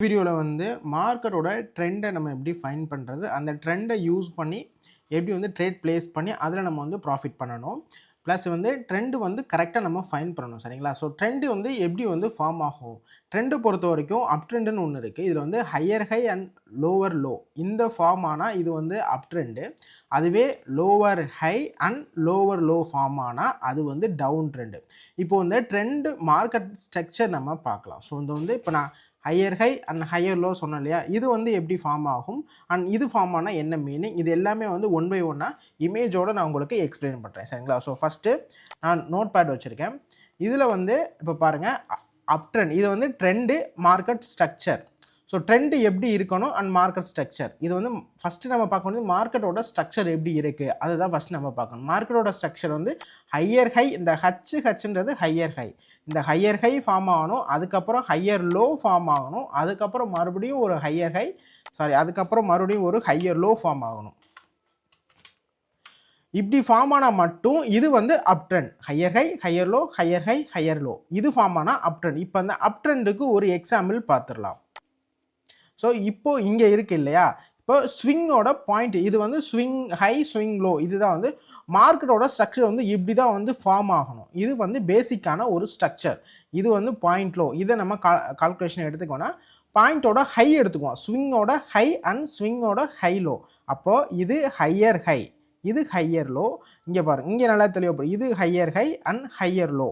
வீடியோவில் வந்து மார்க்கெட்டோட ட்ரெண்டை நம்ம எப்படி ஃபைன் பண்ணுறது, அந்த ட்ரெண்டை யூஸ் பண்ணி எப்படி வந்து ட்ரேட் பிளேஸ் பண்ணி அதில் நம்ம வந்து ப்ராஃபிட் பண்ணணும். ப்ளஸ் வந்து ட்ரெண்டு வந்து கரெக்டாக நம்ம ஃபைன் பண்ணணும். சரிங்களா? ஸோ ட்ரெண்டு வந்து எப்படி வந்து ஃபார்ம் ஆகும், ட்ரெண்டு பொறுத்த வரைக்கும் அப் ட்ரெண்டுன்னு ஒன்று இருக்குது. இதில் வந்து higher high and lower low இந்த ஃபார்ம் ஆனால் இது வந்து அப் ட்ரெண்டு. அதுவே lower high and lower low form ஆனால் அது வந்து டவுன் ட்ரெண்டு. இப்போ வந்து ட்ரெண்டு மார்க்கெட் ஸ்ட்ரக்சர் நம்ம பார்க்கலாம். ஸோ இது வந்து இப்போ நான் higher high and higher low சொன்னேன் இல்லையா, இது வந்து எப்படி ஃபார்ம் ஆகும் அண்ட் இது ஃபார்ம் ஆனால் என்ன மீனிங், இது எல்லாமே வந்து ஒன் பை ஒன்னாக இமேஜோடு நான் உங்களுக்கு எக்ஸ்பிளைன் பண்ணுறேன். சரிங்களா? ஸோ ஃபஸ்ட்டு நான் நோட் பேட் வச்சுருக்கேன். இதில் வந்து இப்போ பாருங்கள், அப் ட்ரெண்ட் இது வந்து trend market structure. So trend எப்படி இருக்கணும் அண்ட் மார்க்கெட் ஸ்ட்ரக்சர், இது வந்து ஃபஸ்ட்டு நம்ம பார்க்கணும். மார்க்கெட்டோட ஸ்ட்ரக்சர் எப்படி இருக்குது அதுதான் ஃபஸ்ட் நம்ம பார்க்கணும். மார்க்கெட்டோட ஸ்ட்ரக்சர் வந்து ஹையர் ஹை, இந்த ஹச்சுன்றது ஹையர் ஹை, இந்த ஹையர் ஹை ஃபார்ம் ஆகணும், அதுக்கப்புறம் ஹையர் லோ ஃபார்ம் ஆகணும், அதுக்கப்புறம் மறுபடியும் ஒரு ஹையர் ஹை அதுக்கப்புறம் மறுபடியும் ஒரு ஹையர் லோ ஃபார்ம் ஆகணும். இப்படி ஃபார்ம் ஆனால் மட்டும் இது வந்து அப் trend. Higher high, higher low, higher high, higher low, இது ஃபார்ம் ஆனால் அப் ட்ரெண்ட். இப்போ அந்த அப் ட்ரெண்டுக்கு ஒரு எக்ஸாம்பிள் பார்த்துடலாம். ஸோ இப்போ இங்கே இருக்கு இல்லையா, இப்போ ஸ்விங்கோட பாயிண்ட் இது வந்து ஸ்விங் ஹை ஸ்விங் லோ, இதுதான் வந்து மார்க்கெட்டோட ஸ்ட்ரக்சர் வந்து இப்படி தான் வந்து ஃபார்ம் ஆகணும். இது வந்து பேசிக்கான ஒரு ஸ்ட்ரக்சர். இது வந்து பாயிண்ட் லோ. இதை நம்ம கால்குலேஷன் எடுத்துக்கோன்னா பாயிண்டோட ஹை எடுத்துக்குவோம். ஸ்விங்கோட ஹை அண்ட் ஸ்விங்கோட ஹை லோ. அப்போது இது ஹையர் ஹை, இது ஹையர் லோ. இங்கே பாருங்க, இங்கே நல்லா தெளிவப்படும். இது higher high and higher low.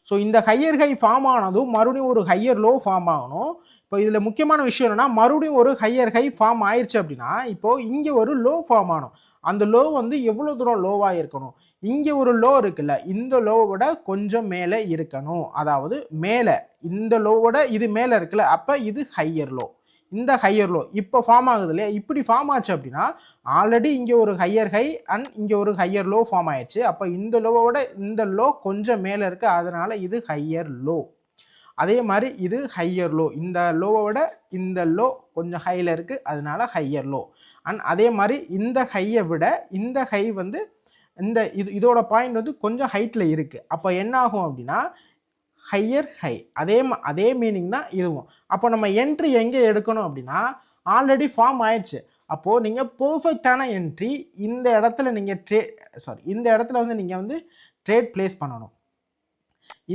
So இந்த ஹையர் ஹை ஃபார்ம் ஆனதும் மறுபடியும் ஒரு ஹையர் லோ ஃபார்ம் ஆகணும். இப்போ இதில் முக்கியமான விஷயம் என்னென்னா, மறுபடியும் ஒரு ஹையர் ஹை ஃபார்ம் ஆயிடுச்சு அப்படின்னா இப்போது இங்கே ஒரு லோ ஃபார்ம் ஆகணும். அந்த லோ வந்து எவ்வளோ தூரம் லோவாக இருக்கணும், இங்கே ஒரு லோ இருக்குல்ல, இந்த லோவோட கொஞ்சம் மேலே இருக்கணும். அதாவது மேலே இந்த லோவோட இது மேலே இருக்குல்ல, அப்போ இது ஹையர் லோ. இந்த ஹையர் லோ இப்போ ஃபார்ம் ஆகுது இல்லையா, இப்படி ஃபார்ம் ஆச்சு அப்படின்னா ஆல்ரெடி இங்கே ஒரு ஹையர் ஹை அண்ட் இங்கே ஒரு ஹையர் லோ ஃபார்ம் ஆயிடுச்சு. அப்போ இந்த லோவோட இந்த லோ கொஞ்சம் மேலே இருக்குது, அதனால் இது ஹையர் லோ. அதே மாதிரி இது ஹையர் லோ, இந்த லோவோட இந்த லோ கொஞ்சம் ஹையில் இருக்குது, அதனால ஹையர் லோ. அண்ட் அதே மாதிரி இந்த ஹையை விட இந்த ஹை வந்து இந்த இதோட பாயிண்ட் வந்து கொஞ்சம் ஹைட்டில் இருக்குது. அப்போ என்ன ஆகும் அப்படின்னா ஹையர் ஹை. அதே மீனிங் தான் இதுவும். அப்போ நம்ம என்ட்ரி எங்கே எடுக்கணும் அப்படின்னா ஆல்ரெடி ஃபார்ம் ஆயிடுச்சு. அப்போது நீங்கள் பர்ஃபெக்டான என்ட்ரி இந்த இடத்துல நீங்கள் இந்த இடத்துல வந்து நீங்கள் வந்து ட்ரேட் பிளேஸ் பண்ணணும்.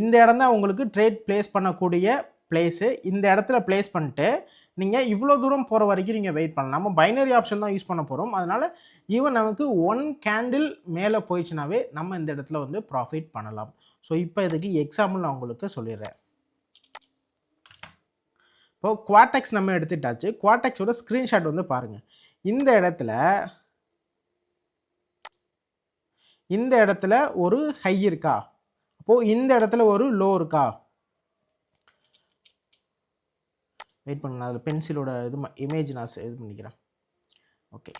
இந்த இடம் தான் உங்களுக்கு ட்ரேட் பிளேஸ் பண்ணக்கூடிய பிளேஸு. இந்த இடத்துல பிளேஸ் பண்ணிட்டு நீங்கள் இவ்வளோ தூரம் போகிற வரைக்கும் நீங்கள் வெயிட் பண்ணலாம். நம்ம பைனரி ஆப்ஷன் தான் யூஸ் பண்ண போகிறோம். அதனால் ஈவன் நமக்கு 1 கேண்டில் மேலே போயிடுச்சுனாவே நம்ம இந்த இடத்துல வந்து ப்ராஃபிட் பண்ணலாம். ஸோ இப்போ இதுக்கு எக்ஸாம்பிள் நான் உங்களுக்கு சொல்லிடுறேன். இப்போது குவாட்டெக்ஸ் நம்ம எடுத்துட்டாச்சு. குவாட்டெக்ஸோட ஸ்க்ரீன்ஷாட் வந்து பாருங்கள். இந்த இடத்துல ஒரு ஹை இருக்கா, அப்போது இந்த இடத்துல ஒரு லோ இருக்கா, வெயிட் பண்ணலாம். அதில் பென்சிலோட இமேஜ் நான் இது பண்ணிக்கிறேன். ஓகே,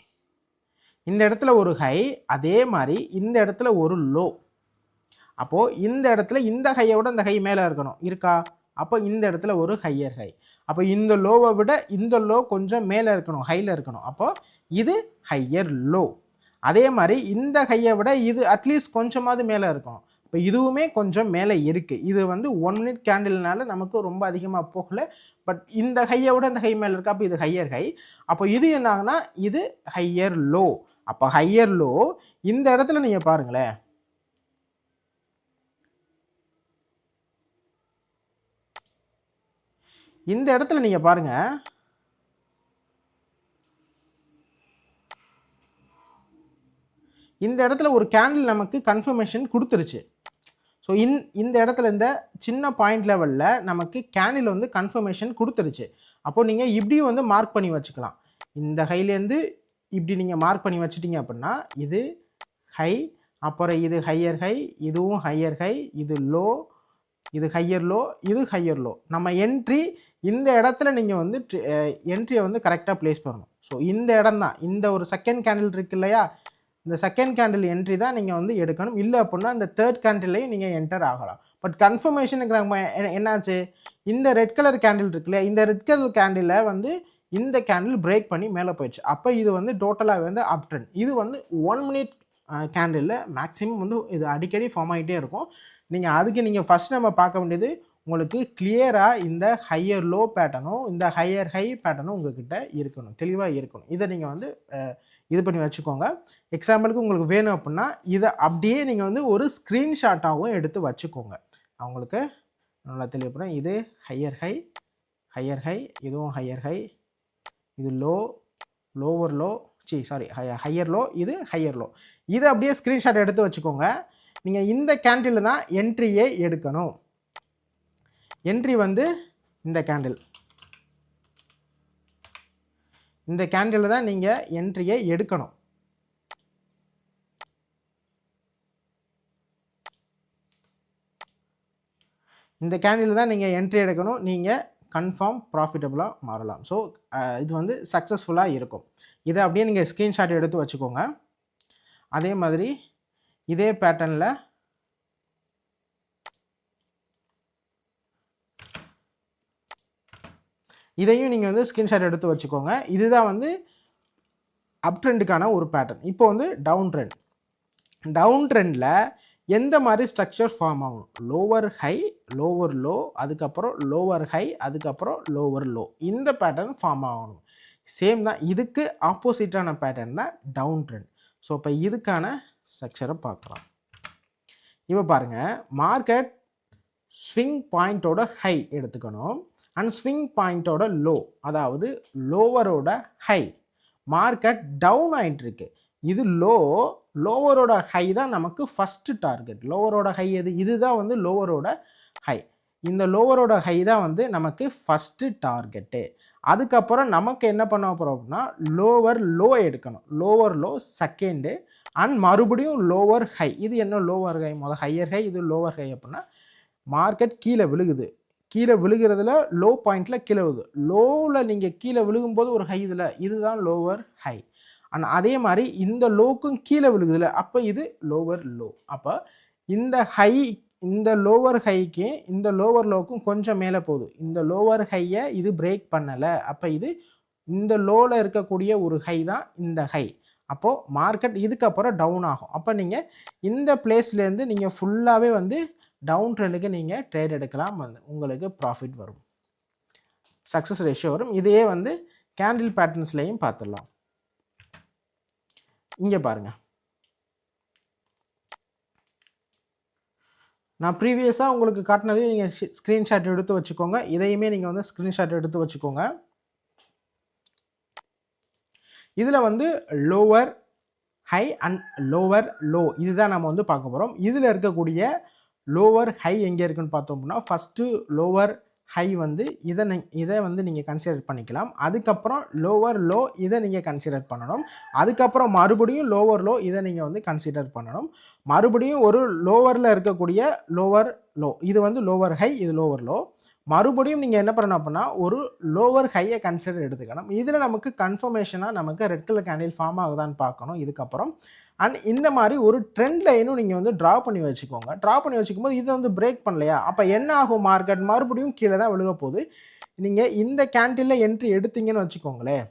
இந்த இடத்துல ஒரு ஹை, அதே மாதிரி இந்த இடத்துல ஒரு லோ. அப்போது இந்த இடத்துல இந்த ஹையோட இந்த ஹை மேலே இருக்கா, அப்போ இந்த இடத்துல ஒரு ஹையர் ஹை. அப்போ இந்த லோவை விட இந்த லோ கொஞ்சம் மேலே இருக்கணும், ஹையில் இருக்கணும். அப்போது இது ஹையர் லோ. அதே மாதிரி இந்த ஹையை விட இது அட்லீஸ்ட் கொஞ்சமாவது மேலே இருக்கணும். இப்போ இதுவுமே கொஞ்சம் மேலே இருக்குது. இது வந்து 1 மினிட் கேண்டில்னால நமக்கு ரொம்ப அதிகமாக போகலை. பட் இந்த ஹையை விட இந்த ஹை மேலே இருக்கா, அப்போ இது ஹையர் ஹை. அப்போ இது என்ன ஆகுனா இது ஹையர் லோ. அப்போ ஹையர் லோ இந்த இடத்துல நீங்கள் பாருங்களேன், இந்த இடத்துல நீங்கள் பாருங்கள், இந்த இடத்துல ஒரு கேண்டில் நமக்கு கன்ஃபர்மேஷன் கொடுத்துருச்சு. ஸோ இந்த இடத்துல இந்த சின்ன பாயிண்ட் லெவலில் நமக்கு கேண்டில் வந்து கன்ஃபர்மேஷன் கொடுத்துருச்சு. அப்போது நீங்கள் இப்படியும் வந்து மார்க் பண்ணி வச்சுக்கலாம். இந்த ஹைலேருந்து இப்படி நீங்கள் மார்க் பண்ணி வச்சுட்டிங்க அப்படின்னா இது ஹை, அப்புறம் இது ஹையர் ஹை, இதுவும் ஹையர் ஹை, இது லோ, இது ஹையர் லோ, இது ஹையர் லோ. நம்ம என்ட்ரி இந்த இடத்துல நீங்கள் வந்து என்ட்ரியை வந்து கரெக்டாக ப்ளேஸ் பண்ணணும். ஸோ இந்த இடம் தான், இந்த ஒரு செகண்ட் கேண்டில் இருக்கு இல்லையா, இந்த செகண்ட் கேண்டில் என்ட்ரி தான் நீங்கள் வந்து எடுக்கணும். இல்லை அப்படின்னா இந்த தேர்ட் கேண்டில்லையும் நீங்கள் என்டர் ஆகலாம். பட் கன்ஃபர்மேஷனுக்கு நம்ம என்னாச்சு, இந்த ரெட் கலர் கேண்டில் இருக்கு இல்லையா, இந்த ரெட் கலர் கேண்டிலை வந்து இந்த கேண்டில் பிரேக் பண்ணி மேலே போயிடுச்சு. அப்போ இது வந்து டோட்டலாக வந்து அப் ட்ரெண்ட். இது வந்து 1 மினிட் கேண்டிலில் மேக்ஸிமம் வந்து இது அடிக்கடி ஃபார்ம் ஆகிட்டே இருக்கும். அதுக்கு ஃபஸ்ட் நம்ம பார்க்க வேண்டியது உங்களுக்கு கிளியராக இந்த ஹையர் லோ பேட்டர்னும் இந்த ஹையர் ஹை பேட்டர்னும் உங்கள்கிட்ட இருக்கணும், தெளிவாக இருக்கணும். இதை நீங்கள் வந்து இது பண்ணி வச்சுக்கோங்க. எக்ஸாம்பிளுக்கு உங்களுக்கு வேணும் அப்படின்னா இதை அப்படியே நீங்கள் வந்து ஒரு ஸ்க்ரீன்ஷாட்டாகவும் எடுத்து வச்சுக்கோங்க. அவங்களுக்கு நல்லா தெளிவுபடுறேன். இது ஹையர் ஹை, ஹையர் ஹை, இதுவும் ஹையர் ஹை, இது low, lower low, higher low, இது ஹையர் லோ. இதை அப்படியே ஸ்க்ரீன்ஷாட் எடுத்து வச்சுக்கோங்க. நீங்கள் இந்த கேண்டில் தான் என்ட்ரியே எடுக்கணும். என்ட்ரி வந்து இந்த கேண்டில், இந்த கேண்டில் தான் நீங்கள் என்ட்ரியை எடுக்கணும். இந்த கேண்டில் தான் நீங்கள் என்ட்ரி எடுக்கணும். நீங்கள் கன்ஃபார்ம் ப்ராஃபிட்டபுளாக மாறலாம். ஸோ இது வந்து சக்ஸஸ்ஃபுல்லாக இருக்கும். இதை அப்படியே நீங்கள் ஸ்க்ரீன்ஷாட் எடுத்து வச்சுக்கோங்க. அதே மாதிரி இதே பேட்டர்னில் இதையும் நீங்கள் வந்து ஸ்க்ரீன்ஷாட் எடுத்து வச்சுக்கோங்க. இதுதான் வந்து அப் ட்ரெண்டுக்கான ஒரு பேட்டர்ன். இப்போ வந்து டவுன் ட்ரெண்ட். டவுன் ட்ரெண்டில் எந்த மாதிரி ஸ்ட்ரக்சர் ஃபார்ம் ஆகும்? லோவர் ஹை, லோவர் லோ, அதுக்கப்புறம் லோவர் ஹை, அதுக்கப்புறம் லோவர் லோ. இந்த பேட்டர்ன் ஃபார்ம் ஆகணும். சேம் தான், இதுக்கு ஆப்போசிட்டான பேட்டர்ன் தான் டவுன் ட்ரெண்ட். ஸோ இப்போ இதுக்கான ஸ்ட்ரக்சரை பார்க்கலாம். இப்போ பாருங்கள், மார்க்கெட் ஸ்விங் பாயிண்ட்டோட ஹை எடுத்துக்கணும் அண்ட் ஸ்விங் பாயிண்ட்டோட லோ, அதாவது லோவரோட ஹை. மார்க்கெட் டவுன் ஆகிட்டு இருக்கு. இது லோ, லோவரோட ஹை தான் நமக்கு ஃபஸ்ட்டு டார்கெட். லோவரோட ஹை எது? இதுதான் வந்து லோவரோட ஹை. இந்த லோவரோட ஹை தான் வந்து நமக்கு ஃபஸ்ட்டு டார்கெட்டு. அதுக்கப்புறம் நமக்கு என்ன பண்ண போகிறோம் அப்படின்னா லோவர் லோ எடுக்கணும். லோவர் லோ செகண்டு அண்ட் மறுபடியும் லோவர் ஹை. இது என்ன லோவர் ஹை? முதல் ஹையர் ஹை, இது லோவர் ஹை. அப்படின்னா மார்க்கெட் கீழே விழுகுது. கீழே விழுகிறதுல லோ பாயிண்டில் கீழே விழுது. லோவில் நீங்கள் கீழே விழுகும்போது ஒரு ஹை, இதில் இதுதான் லோவர் ஹை. ஆனால் அதே மாதிரி இந்த லோக்கும் கீழே விழுகுதுல, அப்போ இது லோவர் லோ. அப்போ இந்த ஹை, இந்த லோவர் ஹைக்கு இந்த லோவர் லோக்கும் கொஞ்சம் மேலே போகுது. இந்த லோவர் ஹையை இது பிரேக் பண்ணலை. அப்போ இது இந்த லோவில் இருக்கக்கூடிய ஒரு ஹை தான் இந்த ஹை. அப்போது மார்க்கெட் இதுக்கப்புறம் டவுன் ஆகும். அப்போ நீங்கள் இந்த பிளேஸ்லேருந்து நீங்கள் ஃபுல்லாகவே வந்து டவுன் ட்ரெண்டுக்கு நீங்கள் ட்ரேட் எடுக்கலாம். வந்து உங்களுக்கு ப்ராஃபிட் வரும், சக்ஸஸ் ரேஷியோ வரும். இதையே வந்து கேண்டில் பேட்டர்ன்ஸ்லையும் பார்த்துடலாம். இங்கே பாருங்கள், நான் ப்ரீவியஸாக உங்களுக்கு காட்டினதையும் நீங்கள் ஸ்க்ரீன்ஷாட் எடுத்து வச்சுக்கோங்க. இதையுமே நீங்கள் வந்து ஸ்க்ரீன்ஷாட் எடுத்து வச்சுக்கோங்க. இதில் வந்து lower high and lower low இதுதான் நம்ம வந்து பார்க்க போகிறோம். இதில் இருக்கக்கூடிய லோவர் ஹை எங்கே இருக்குன்னு பார்த்தோம்னா ஃபஸ்ட்டு லோவர் ஹை வந்து இதை வந்து நீங்கள் கன்சிடர் பண்ணிக்கலாம். அதுக்கப்புறம் லோவர் லோ இதை நீங்கள் கன்சிடர் பண்ணணும். அதுக்கப்புறம் மறுபடியும் லோவர் லோ இதை நீங்கள் வந்து கன்சிடர் பண்ணணும். மறுபடியும் ஒரு லோவரில் இருக்கக்கூடிய லோவர் லோ, இது வந்து லோவர் ஹை, இது லோவர் லோ. மறுபடியும் நீங்கள் என்ன பண்ணணும் அப்படின்னா ஒரு லோவர் ஹையை கன்சிடர் எடுத்துக்கணும். இதில் நமக்கு கன்ஃபர்மேஷனாக நமக்கு ரெட் கலர் கேண்டில் ஃபார்ம் ஆகுதான்னு பார்க்கணும். இதுக்கப்புறம் அண்ட் இந்த மாதிரி ஒரு ட்ரெண்ட் லைனும் நீங்கள் வந்து ட்ரா பண்ணி வச்சுக்கோங்க. ட்ரா பண்ணி வச்சுக்கும் போது இதை வந்து பிரேக் பண்ணலையா, அப்போ என்ன ஆகும்? மார்க்கெட் மறுபடியும் கீழே தான் விழுக போகுது. நீங்கள் இந்த கேண்டிலில் என்ட்ரி எடுத்தீங்கன்னு வச்சுக்கோங்களேன்.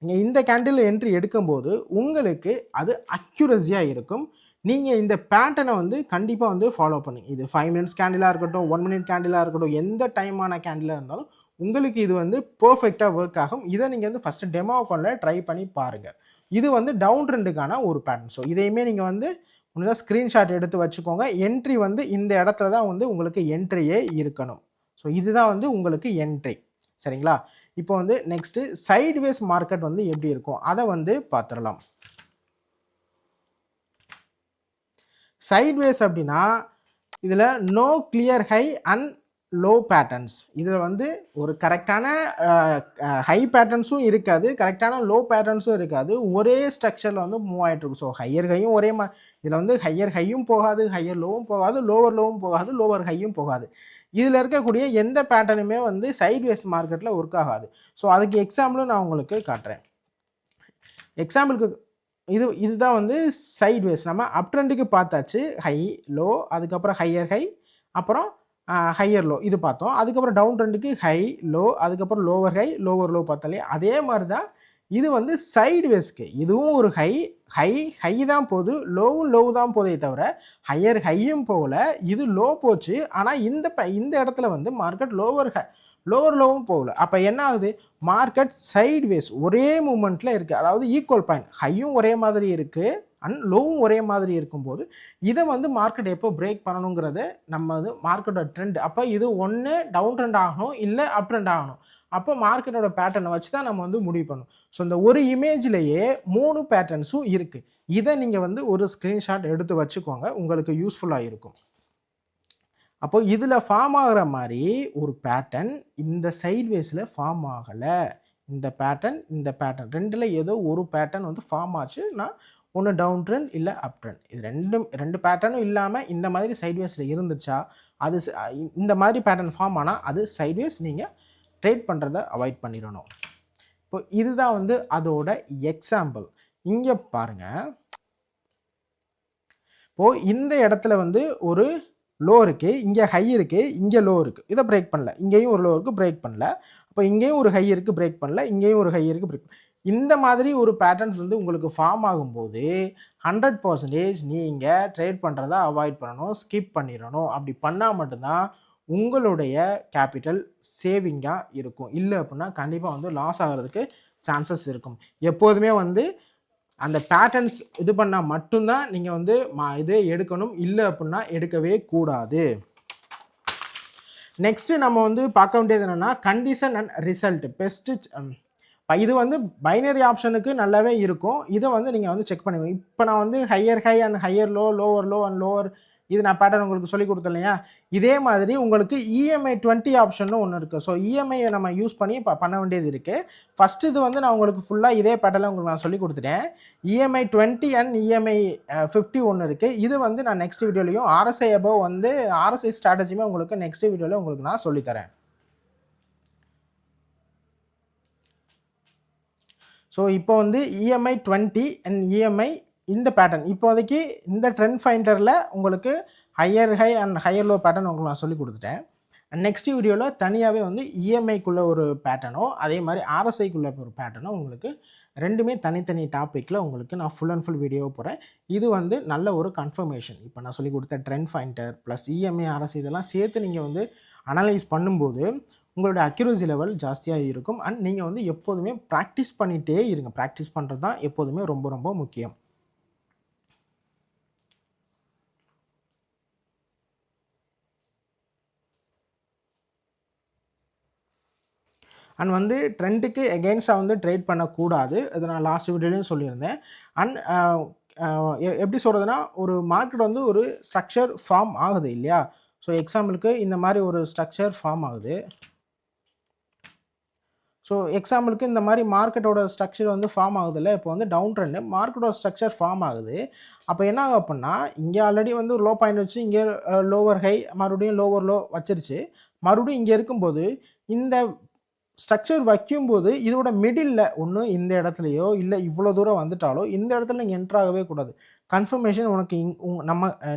நீங்கள் இந்த கேண்டிலில் என்ட்ரி எடுக்கும்போது உங்களுக்கு அது அக்யூரஸியாக இருக்கும். நீங்கள் இந்த பேட்டர்னை வந்து கண்டிப்பாக வந்து ஃபாலோ பண்ணுங்க. இது 5 மினிட்ஸ் கேண்டிலாக இருக்கட்டும், 1 மினிட் கேண்டிலாக இருக்கட்டும், எந்த டைமான கேண்டிலாக இருந்தாலும் உங்களுக்கு இது வந்து பர்ஃபெக்டாக ஒர்க் ஆகும். இதை நீங்கள் வந்து ஃபஸ்ட்டு டெமோ அக்கௌண்ட்டில் ட்ரை பண்ணி பாருங்கள். இது வந்து டவுன் ட்ரெண்டுக்கான ஒரு பேட்டர்ன். ஸோ இதையுமே நீங்கள் வந்து ஒன்று ஸ்க்ரீன்ஷாட் எடுத்து வச்சுக்கோங்க. என்ட்ரி வந்து இந்த இடத்துல தான் வந்து உங்களுக்கு என்ட்ரியே இருக்கணும். ஸோ இதுதான் வந்து உங்களுக்கு என்ட்ரி, சரிங்களா? இப்போ வந்து நெக்ஸ்ட்டு சைட்வேஸ் மார்க்கெட் வந்து எப்படி இருக்கும் அதை வந்து பார்த்துடலாம். சைட்வேஸ் அப்படின்னா இதில் no clear high and low patterns. இதில் வந்து ஒரு கரெக்டான ஹை பேட்டர்ன்ஸும் இருக்காது, கரெக்டான லோ பேட்டர்ன்ஸும் இருக்காது. ஒரே ஸ்ட்ரக்சரில் வந்து மூவ் ஆகிட்டு இருக்கும். ஸோ ஹையர் ஹையும் ஒரே மாதிரி, இதில் வந்து ஹையர் ஹையும் போகாது, ஹையர் லோவும் போகாது, லோவர் லோவும் போகாது, லோவர் ஹையும் போகாது. இதில் இருக்கக்கூடிய எந்த பேட்டர்னுமே வந்து சைட்வேஸ் மார்க்கெட்டில் ஒர்க் ஆகாது. ஸோ அதுக்கு எக்ஸாம்பிளும் நான் உங்களுக்கு காட்டுறேன். எக்ஸாம்பிளுக்கு இதுதான் வந்து சைட்வேஸ். நம்ம அப் ட்ரெண்டுக்கு பார்த்தாச்சு, ஹை லோ, அதுக்கப்புறம் ஹையர் ஹை, அப்புறம் ஹையர் லோ இது பார்த்தோம். அதுக்கப்புறம் டவுன் ட்ரெண்டுக்கு ஹை லோ, அதுக்கப்புறம் லோவர் ஹை லோவர் லோ பார்த்தாலே அதே மாதிரி தான் இது வந்து சைட்வேஸ்க்கு, இதுவும் ஒரு ஹை ஹை ஹை தான் போகுது, லோவும் லோ தான் போதே தவிர ஹையர் ஹையும் போகல, இது லோ போச்சு. ஆனால் இந்த இடத்துல வந்து மார்க்கெட் லோவர் லோவும் போகல. அப்போ என்ன ஆகுது, மார்க்கெட் சைட்வேஸ் ஒரே மூமெண்ட்டில் இருக்குது. அதாவது ஈக்குவல் பாயிண்ட், ஹையும் ஒரே மாதிரி இருக்குது அண்ட் லோவும் ஒரே மாதிரி இருக்கும்போது இதை வந்து மார்க்கெட் எப்போ பிரேக் பண்ணணுங்கிறத நம்ம வந்து மார்க்கெட்டோட ட்ரெண்ட். அப்போ இது ஒன்று டவுன் ட்ரெண்ட் ஆகணும், இல்லை அப் ட்ரெண்ட் ஆகணும். அப்போ மார்க்கெட்டோட பேட்டர்னை வச்சு தான் நம்ம வந்து முடிவு பண்ணணும். ஸோ இந்த ஒரு இமேஜ்லேயே 3 பேட்டர்ன்ஸும் இருக்குது. இதை நீங்கள் வந்து ஒரு ஸ்க்ரீன்ஷாட் எடுத்து வச்சுக்கோங்க, உங்களுக்கு யூஸ்ஃபுல்லாக இருக்கும். அப்போ இதில் ஃபார்ம் ஆகிற மாதிரி ஒரு பேட்டர்ன் இந்த சைட்வேஸில் ஃபார்ம் ஆகலை. இந்த பேட்டர்ன் ரெண்டில் ஏதோ ஒரு பேட்டர்ன் வந்து ஃபார்ம் ஆச்சுன்னா ஒன்று டவுன் ட்ரெண்ட் இல்லை அப் ட்ரெண்ட். இது ரெண்டு பேட்டர்னும் இல்லாமல் இந்த மாதிரி சைட்வேஸில் இருந்துச்சா, அது இந்த மாதிரி பேட்டர்ன் ஃபார்ம் ஆனால் அது சைட்வேஸ், நீங்கள் ட்ரேட் பண்ணுறதை அவாய்ட் பண்ணிடணும். இப்போ இதுதான் வந்து அதோட எக்ஸாம்பிள். இங்கே பாருங்கள், இப்போது இந்த இடத்துல வந்து ஒரு லோ இருக்குது, இங்கே ஹை இருக்குது, இங்கே லோ இருக்குது, இதை பிரேக் பண்ணல. இங்கேயும் ஒரு லோ இருக்குது, பிரேக் பண்ணல. அப்போ இங்கேயும் ஒரு ஹை இருக்குது, பிரேக் பண்ணல. இங்கேயும் ஒரு ஹை இருக்குது, பிரேக் பண்ணல. இந்த மாதிரி ஒரு பேட்டர்ன்ஸ் வந்து உங்களுக்கு ஃபார்ம் ஆகும்போது 100% நீங்கள் ட்ரேட் பண்ணுறதை அவாய்ட் பண்ணணும், ஸ்கிப் பண்ணிடணும். அப்படி பண்ணால் மட்டும்தான் உங்களுடைய கேபிட்டல் சேவிங்காக இருக்கும். இல்லை அப்படின்னா கண்டிப்பாக வந்து லாஸ் ஆகிறதுக்கு சான்சஸ் இருக்கும். எப்போதுமே வந்து அந்த பேட்டர்ன்ஸ் இது பண்ணால் மட்டும்தான் நீங்கள் வந்து இதே எடுக்கணும், இல்லை அப்படின்னா எடுக்கவே கூடாது. நெக்ஸ்ட்டு நம்ம வந்து பார்க்க வேண்டியது என்னென்னா கண்டிஷன் அண்ட் ரிசல்ட். பெஸ்ட்டு இது வந்து பைனரி ஆப்ஷனுக்கு நல்லாவே இருக்கும். இதை வந்து நீங்கள் வந்து செக் பண்ணிக்கணும். இப்போ நான் வந்து higher high and higher low, lower low and lower, இது நான் பேட்டர்ன் உங்களுக்கு சொல்லி கொடுத்தேன் இல்லையா. இதே மாதிரி உங்களுக்கு EMI 20 ஆப்ஷன்னு ஒன்று இருக்குது. ஸோ EMIயை நம்ம யூஸ் பண்ணி பண்ண வேண்டியது இருக்குது. ஃபஸ்ட்டு இது வந்து நான் உங்களுக்கு ஃபுல்லாக இதே பேட்டர்னில் உங்களுக்கு நான் சொல்லி கொடுத்துட்டேன். EMI 20 அண்ட் EMI 50 ஒன்று இருக்குது. இது வந்து நான் நெக்ஸ்ட் வீடியோலையும் RSI அபவ் வந்து RSI ஸ்ட்ராட்டஜியுமே உங்களுக்கு நெக்ஸ்ட் வீடியோவில் உங்களுக்கு நான் சொல்லித்தரேன். ஸோ இப்போ வந்து EMI 20 அண்ட் EMI இந்த பேட்டர்ன் இப்போதைக்கு இந்த ட்ரெண்ட் ஃபைண்டரில் உங்களுக்கு higher high and higher low pattern உங்களுக்கு நான் சொல்லி கொடுத்துட்டேன். நெக்ஸ்ட் வீடியோவில் தனியாகவே வந்து EMIக்குள்ளே ஒரு பேட்டர்னோ அதே மாதிரி RSIக்குள்ளே ஒரு பேட்டர்னோ உங்களுக்கு ரெண்டுமே தனித்தனி டாப்பிக்கில் உங்களுக்கு நான் ஃபுல் அண்ட் ஃபுல் வீடியோ போகிறேன். இது வந்து நல்ல ஒரு கன்ஃபர்மேஷன். இப்போ நான் சொல்லி கொடுத்த trend finder plus EMI RSI இதெல்லாம் சேர்த்து நீங்கள் வந்து அனலைஸ் பண்ணும்போது உங்களோட அக்யூரசி லெவல் ஜாஸ்தியாக இருக்கும். அண்ட் நீங்கள் வந்து எப்போதுமே ப்ராக்டிஸ் பண்ணிகிட்டே இருங்க. ப்ராக்டிஸ் பண்ணுறது தான் எப்போதுமே ரொம்ப ரொம்ப முக்கியம். அண்ட் வந்து ட்ரெண்டுக்கு எகெயின்ஸ்டாக வந்து ட்ரேட் பண்ணக்கூடாது. அதை நான் லாஸ்ட் வீடியோலையும் சொல்லியிருந்தேன். அண்ட் எப்படி சொல்கிறதுனா, ஒரு மார்க்கெட் வந்து ஒரு ஸ்ட்ரக்சர் ஃபார்ம் ஆகுது இல்லையா. ஸோ எக்ஸாம்பிளுக்கு இந்த மாதிரி ஒரு ஸ்ட்ரக்சர் ஃபார்ம் ஆகுது. ஸோ எக்ஸாம்பிளுக்கு இந்த மாதிரி மார்க்கெட்டோட ஸ்ட்ரக்சர் வந்து ஃபார்ம் ஆகுதில்ல. இப்போ வந்து டவுன் ட்ரெண்டு மார்க்கெட்டோட ஸ்ட்ரக்சர் ஃபார்ம் ஆகுது. அப்போ என்ன ஆகும் அப்படின்னா, இங்கே ஆல்ரெடி வந்து ஒரு லோ பாயிண்ட் வச்சு இங்கே லோவர் ஹை, மறுபடியும் லோவர் லோ வச்சிருச்சு. மறுபடியும் இங்கே இருக்கும்போது இந்த ஸ்ட்ரக்சர் வைக்கும்போது இதோட மிடில் ஒன்று இந்த இடத்துலையோ இல்லை இவ்வளோ தூரம் வந்துட்டாலோ இந்த இடத்துல நீங்கள் என்ட்ராகவே கூடாது. கன்ஃபர்மேஷன் உனக்கு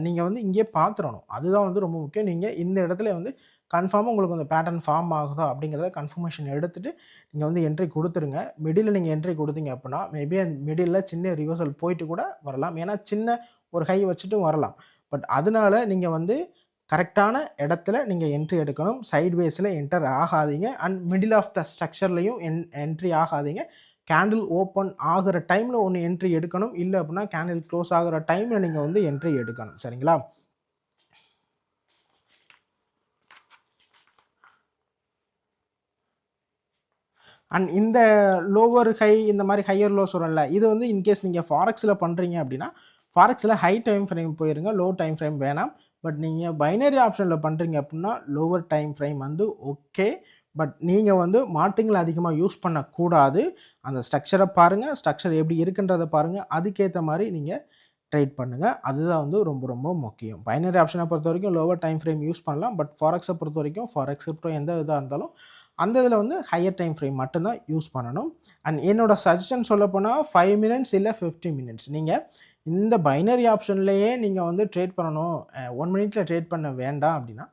நீங்கள் வந்து இங்கே பார்த்துடணும். அதுதான் வந்து ரொம்ப முக்கியம். நீங்கள் இந்த இடத்துல வந்து கன்ஃபார்மாக உங்களுக்கு அந்த பேட்டர்ன் ஃபார்ம் ஆகுதா அப்படிங்கிறத கன்ஃபர்மேஷன் எடுத்துகிட்டு நீங்கள் வந்து என்ட்ரி கொடுத்துருங்க. மிடில் நீங்கள் என்ட்ரி கொடுத்தீங்க அப்படின்னா மேபி அந்த மிடில் சின்ன ரிவர்சல் போயிட்டு கூட வரலாம். ஏன்னா சின்ன ஒரு ஹை வச்சுட்டும் வரலாம். பட் அதனால நீங்கள் வந்து கரெக்டான இடத்துல நீங்கள் என்ட்ரி எடுக்கணும். சைட்வேஸில் என்டர் ஆகாதீங்க. அண்ட் மிடில் ஆஃப் த ஸ்ட்ரக்சர்லையும் என்ட்ரி ஆகாதீங்க. கேண்டில் ஓப்பன் ஆகிற டைமில் ஒன்று என்ட்ரி எடுக்கணும். இல்லை அப்படின்னா கேண்டில் க்ளோஸ் ஆகிற டைமில் நீங்கள் வந்து என்ட்ரி எடுக்கணும். சரிங்களா? அண்ட் இந்த லோவர் ஹை இந்த மாதிரி ஹையர் லோ சொல்கிறேன்ல, இது வந்து இன்கேஸ் நீங்கள் ஃபாரெக்ஸில் பண்ணுறீங்க அப்படின்னா ஃபாரெக்ஸில் ஹை டைம் ஃப்ரேம் போயிருங்க, லோ டைம் ஃப்ரேம் வேணாம். பட் நீங்கள் பைனரி ஆப்ஷனில் பண்ணுறீங்க அப்படின்னா லோவர் டைம் ஃப்ரேம் வந்து ஓகே. பட் நீங்கள் வந்து மார்ட்டிங்கில் அதிகமாக யூஸ் பண்ணக்கூடாது. அந்த ஸ்ட்ரக்சரை பாருங்கள், ஸ்ட்ரக்சர் எப்படி இருக்குன்றதை பாருங்கள், அதுக்கேற்ற மாதிரி நீங்கள் ட்ரேட் பண்ணுங்கள். அதுதான் வந்து ரொம்ப ரொம்ப முக்கியம். பைனரி ஆப்ஷனை பொறுத்த வரைக்கும் லோவர் டைம் ஃப்ரேம் யூஸ் பண்ணலாம். பட் ஃபாரெக்ஸை பொறுத்த வரைக்கும் ஃபாரெக்ஸ் எந்த இதாக இருந்தாலும் அந்த இதில் வந்து ஹையர் டைம் ஃப்ரேம் மட்டும்தான் யூஸ் பண்ணணும். அண்ட் என்னோடய சஜஷன் சொல்ல போனால் 5 மினிட்ஸ் இல்லை 50 மினிட்ஸ் நீங்கள் இந்த பைனரி ஆப்ஷன்லேயே நீங்கள் வந்து ட்ரேட் பண்ணணும், 1 மினிட்ல ட்ரேட் பண்ண வேண்டாம் அப்படின்னா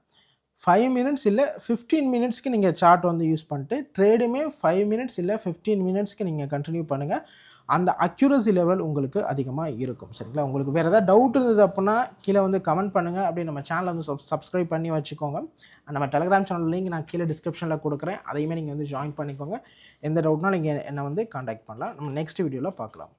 5 மினிட்ஸ் இல்லை 15 மினிட்ஸ்க்கு நீங்கள் சார்ட் வந்து யூஸ் பண்ணிட்டு ட்ரேடுமே 5 மினிட்ஸ் இல்லை 15 மினிட்ஸ்க்கு நீங்கள் கண்டினியூ பண்ணுங்கள். அந்த அக்யூரசி லெவல் உங்களுக்கு அதிகமாக இருக்கும். சரிங்களா? உங்களுக்கு வேறு ஏதாவது டவுட் இருந்தது அப்படின்னா கீழே வந்து கமெண்ட் பண்ணுங்கள். அப்படி நம்ம சேனலை வந்து சப்ஸ்கிரைப் பண்ணி வச்சுக்கோங்க. நம்ம டெலிகிராம் சேனல் லிங்க் நான் கீழே டிஸ்கிரிப்ஷனில் கொடுக்குறேன். அதையுமே நீங்கள் வந்து ஜாயின் பண்ணிக்கோங்க. எந்த டவுட்னாலும் நீங்கள் என்னை வந்து காண்டாக்ட் பண்ணலாம். நம்ம நெக்ஸ்ட் வீடியோவில் பார்க்கலாம்.